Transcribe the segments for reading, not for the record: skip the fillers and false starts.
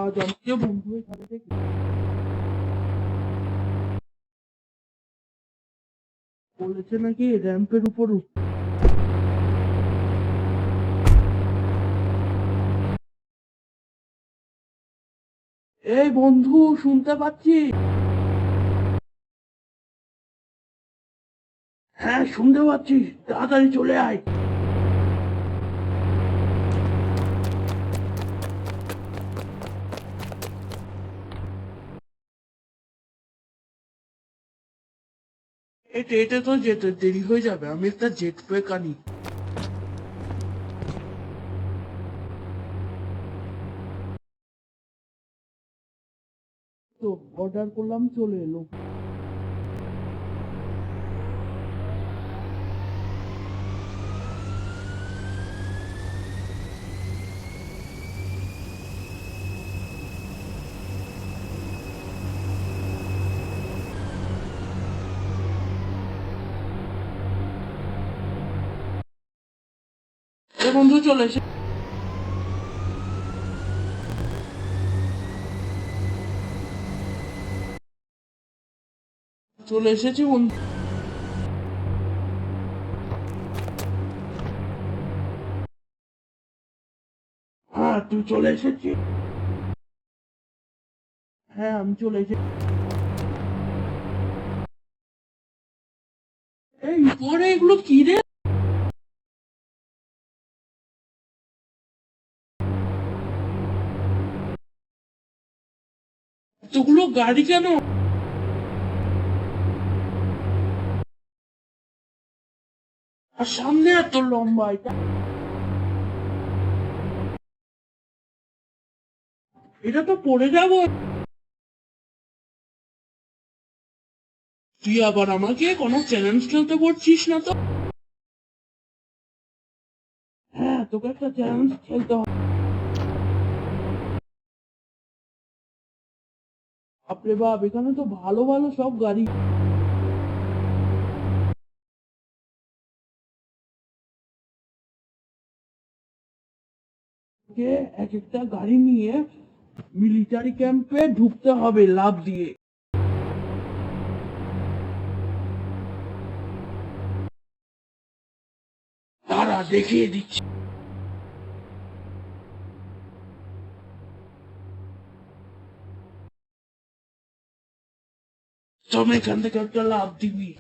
আজ আমাকে বন্ধু এখানে থেকে বলেছে নাকি র্যাম্পের উপর এই বন্ধু শুনতে পাচ্ছি? হ্যাঁ শুনতে পাচ্ছি, তাড়াতাড়ি চলে আয়। এটা তো যেতে দেরি হয়ে যাবে, আমি একটা জেট প্যাক আনি। তো অর্ডার করলাম, চলে এলো। এ বন্ধু চলে এসে চলে এসেছি বন্ধু। হ্যাঁ তুই চলে এসেছিস? হ্যাঁ আমি চলে এসেছি। এই পরে এগুলো কি রে? এতগুলো গাড়ি কেন? আর সামনে এত লম্বা এটা, এটা তো পড়ে যাবো। তুই আবার আমাকে কোনো চ্যালেঞ্জ খেলতে বলছিস না তো? হ্যাঁ তোকে একটা চ্যালেঞ্জ খেলতে হবে। বাপরে বাপ, এখানে তো ভালো ভালো সব গাড়ি। কে এক একটা গাড়ি নিয়ে মিলিটারি ক্যাম্পে ঢুকতে হবে লাফ দিয়ে। তারা দেখিয়ে দিচ্ছে। তুমি এখান থেকে একটা লাফ দিবি।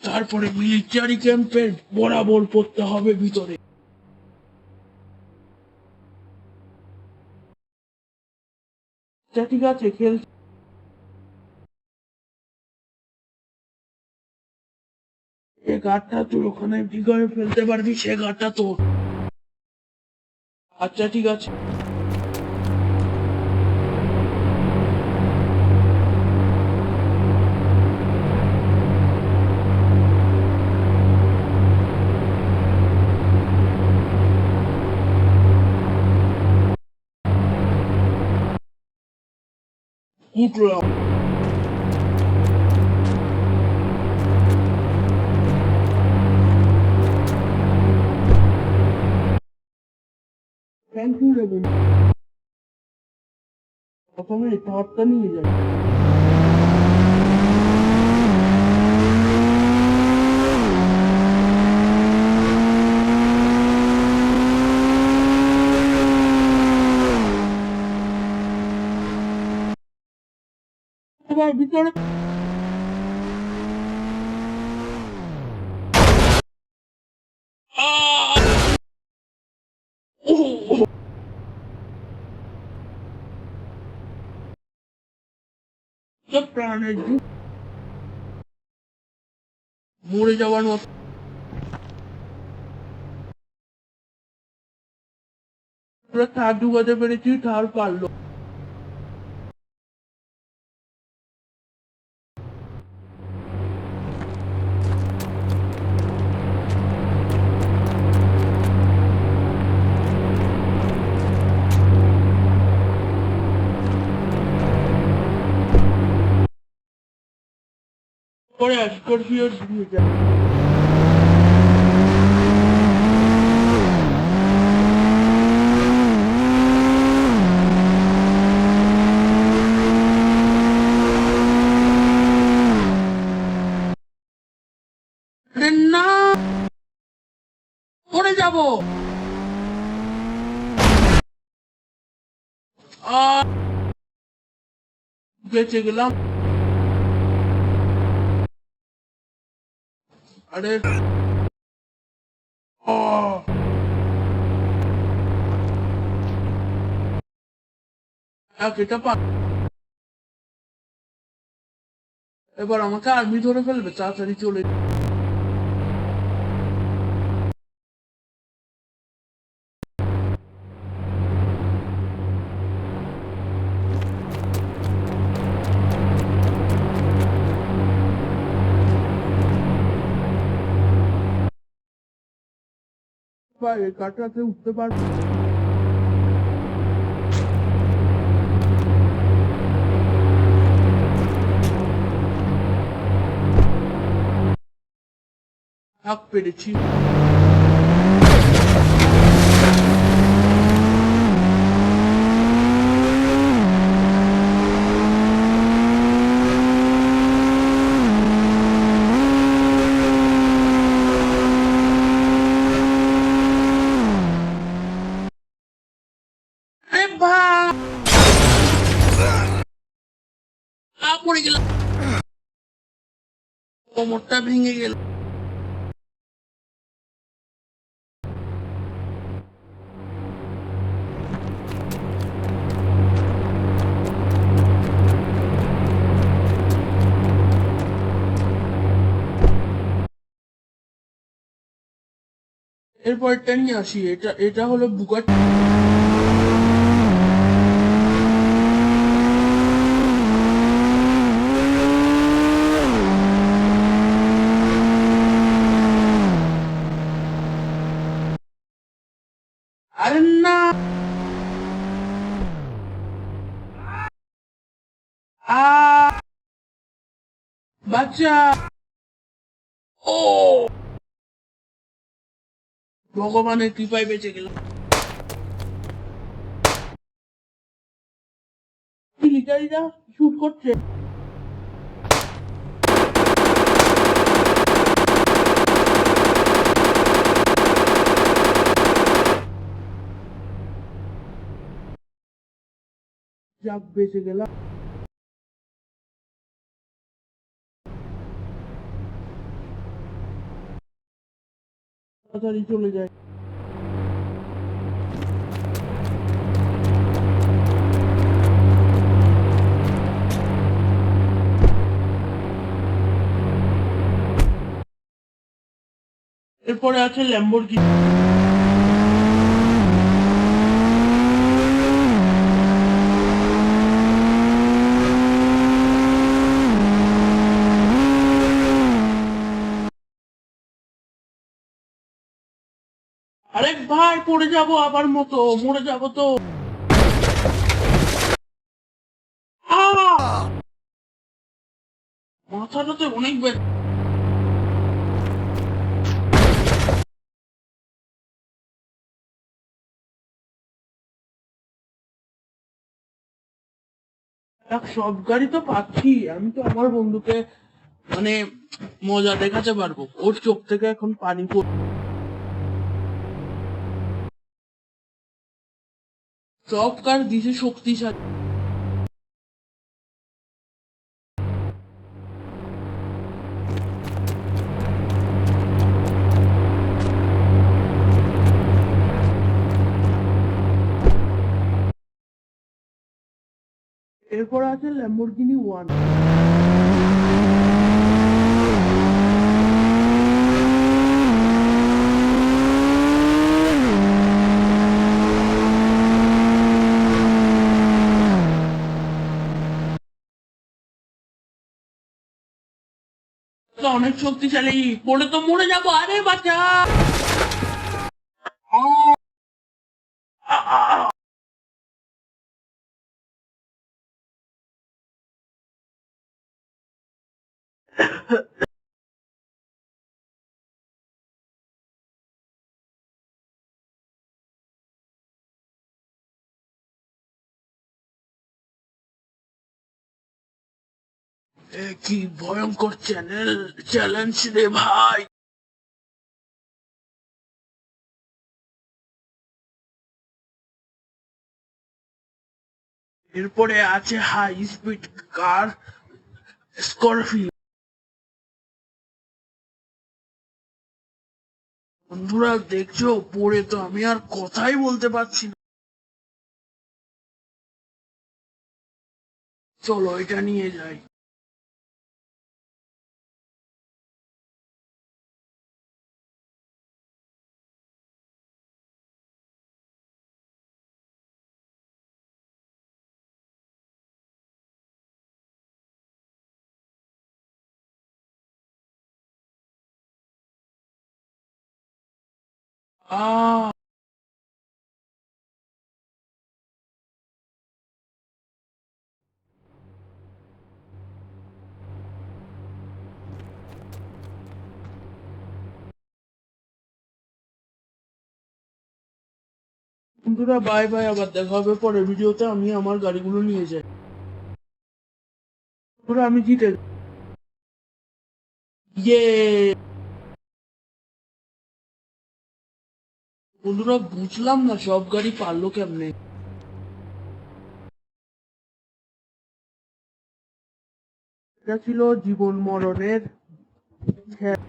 তারপরে মিলিটারি ক্যাম্পের বরাবর পড়তে হবে ভিতরে। আচ্ছা ঠিক আছে, খেল। এই গাড়টা তুই ওখানে কি করে ফেলতে পারবি, সে গাড়টা তোর। আচ্ছা ঠিক আছে। উঠলাম। থ্যাংক ইউ রে বন্ধু। প্রথমে টপটা নিয়ে যাই। এবার ভিতরে প্রাণের মরে যাওয়ার মতো। পুরো তার ঢুকাতে পেরেছি, তার পারলো। পরে স্করপিও দিয়ে যায়। যাব। বেঁচে গেলাম। আরে এটা এবার আমাকে আর্মি ধরে ফেলবে, তাড়াতাড়ি চলে। কাটাতে উঠতে পারবো। পেরেছি। আরে ভাই পড়ে গেলাম, কোমরটা ভেঙে গেল। এরপরটা নিয়ে আসি। এটা এটা হলো বুগাটি। আরে না, বাচ্চা। ও ভগবানের কৃপায় বেঁচে গেলাম। মিলিটারিরা শুট করছে। যাক বেঁচে গেলাম। তাড়াতাড়ি চলে যায়। এরপরে আছে ল্যাম্বরগিনি। আরে ভাই পড়ে যাব আবার মতো, মরে যাব তো। মাথাটা তো অনেক ব্যথা। সব গাড়ি তো পাচ্ছি, আমি তো আমার বন্ধুকে মানে মজা দেখাতে পারবো। ওর চোখ থেকে এখন পানি পড়ছে। সব কার দিছে শক্তিশালী। এরপর আছে ল্যাম্বরগিনি ওয়ান। অনেক শক্তিশালী, পড়ে তো মরে যাবো। আরে বাচ্চা কি ভয়ঙ্কর চ্যালেঞ্জ রে ভাই। এরপরে আছে হাই স্পিড কার স্করপিও। বন্ধুরা দেখছো, পরে তো আমি আর কথাই বলতে পারছি না। চলো এটা নিয়ে যাই। আহ বন্ধুরা বাই বাই, আবার দেখা হবে পরে ভিডিওতে। আমি আমার গাড়িগুলো নিয়ে যাই। বন্ধুরা আমি জিতে ইয়ে বন্ধুরা বুঝলাম না সব গাড়ি পারলো কেমনে। এটা ছিল জীবন মরণের খেলা।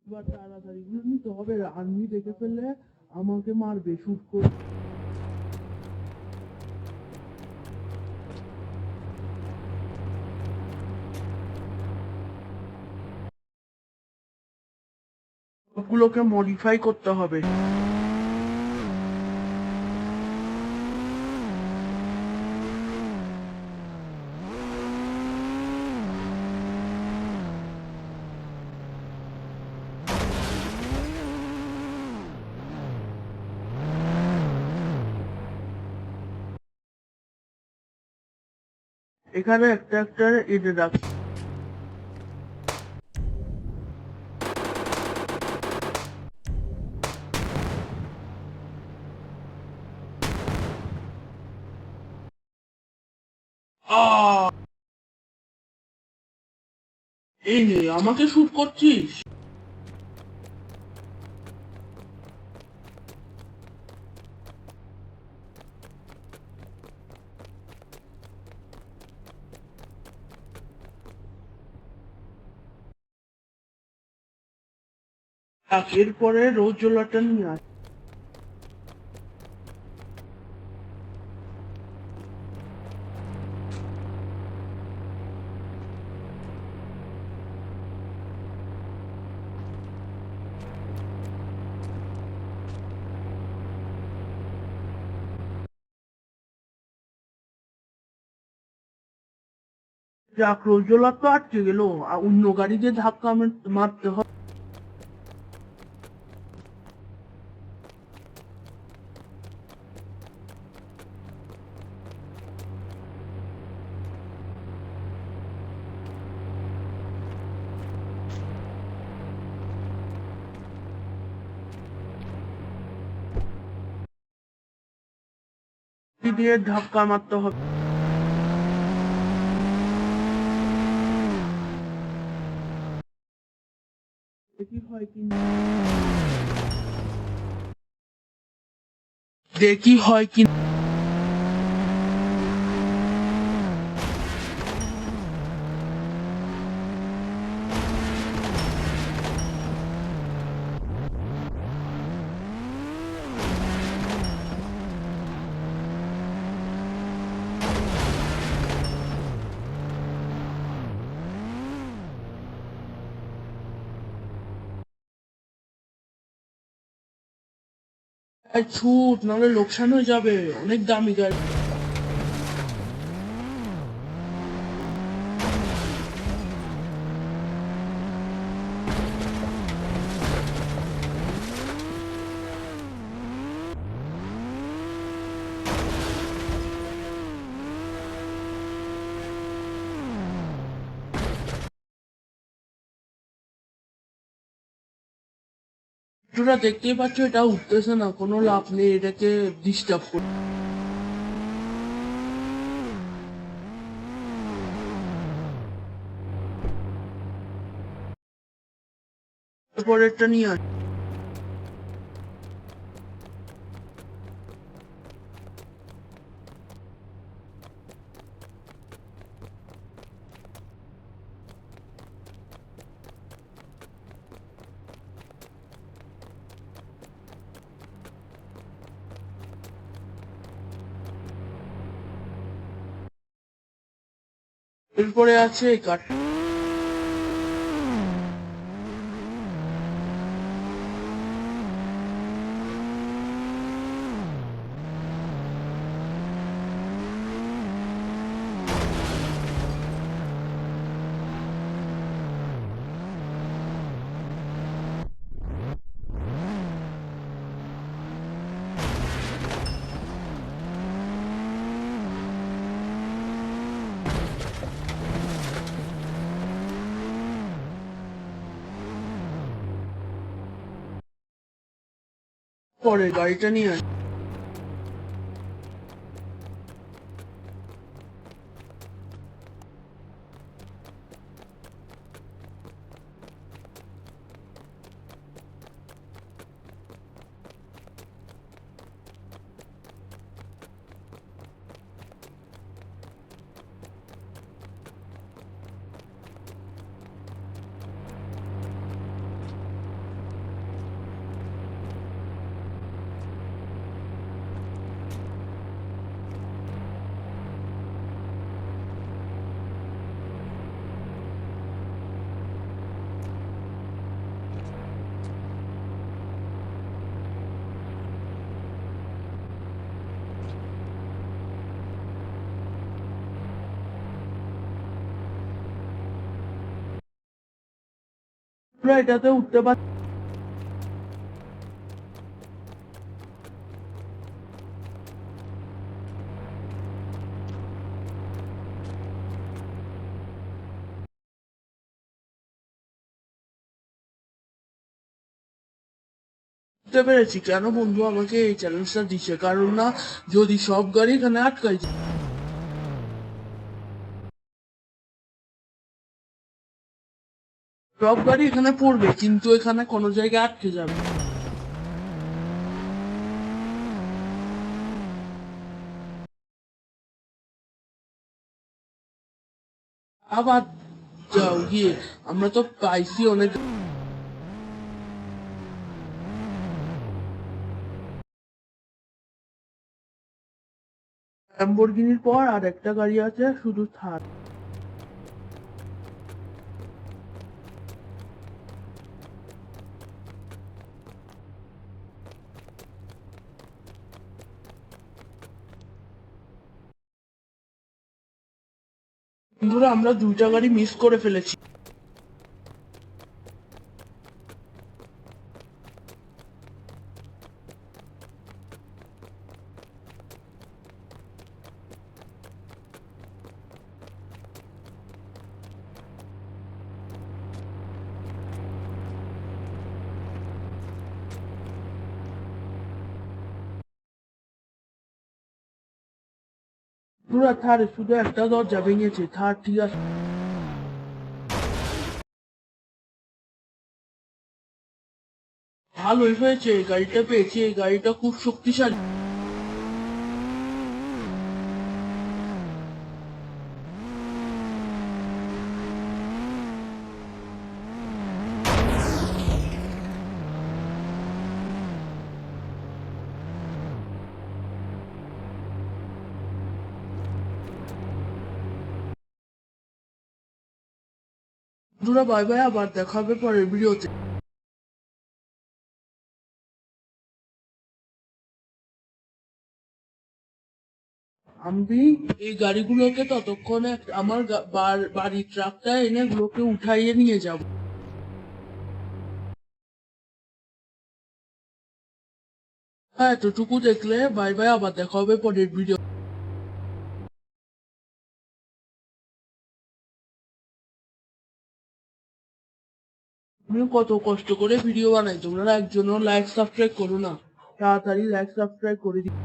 এবার তাড়াতাড়ি গুলো নিতে হবে, আর্মি দেখে ফেললে আমাকে মারবে শুট করে। সবগুলোকে মডিফাই করতে হবে। এখানে একটা একটা এনে রাখি। আহ এই নে, আমাকে শুট করছিস? এরপরে রোজ জোলাটা নিয়ে আস। যাক, রোজ জোলার তো আটকে গেল। অন্য গাড়ি দিয়ে ধাক্কা মারতে হবে। দিয়ে ধাক্কা মারতে হবে। দেখি হয় কি না। দেখি হয় কি না। ছুট, নাহলে লোকসান হয়ে যাবে। অনেক দামি গাড়ি। তোরা দেখতেই পাচ্ছ এটা উঠতেছে না, কোনো লাভ নেই এটাকে ডিস্টার্ব করে। পরেরটা নিয়ে আস। এরপরে আছে এই কাঠ। পরে গাড়িটা নিয়ে আসে। আমরা এটাতে উঠতে বুঝতে পেরেছি কেন বন্ধু আমাকে এই চ্যালেঞ্জটা দিচ্ছে, কারণ না যদি সব গাড়ি এখানে আটকাই যায়, সব গাড়ি এখানে পড়বে কিন্তু এখানে কোনো জায়গায় আটকে যাবে। আবার যাও গিয়ে, আমরা তো পাইছি অনেক। ল্যাম্বরগিনির পর আর একটা গাড়ি আছে শুধু থার। বন্ধুরা আমরা দুইটা গাড়ি মিস করে ফেলেছি। পুরা থার শুধু একটা দরজা ভেঙেছে, থার ঠিক আছে। ভালোই হয়েছে এই গাড়িটা পেয়েছি, এই গাড়িটা খুব শক্তিশালী। বন্ধুরা বাই বাই, আবার দেখা হবে পরের ভিডিওতে। আমি এই গাড়িগুলোকে ততক্ষণে আমার বাড়ির ট্রাকটা এনে গুলোকে উঠাইয়ে নিয়ে যাব। হ্যাঁ এতটুকু দেখলে বাই বাই, আবার দেখা হবে পরের ভিডিও। আমি কত কষ্ট করে ভিডিও বানাই, তোমরা একজনও লাইক সাবস্ক্রাইব করো না। তাড়াতাড়ি লাইক সাবস্ক্রাইব করে দিই।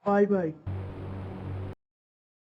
Bye bye.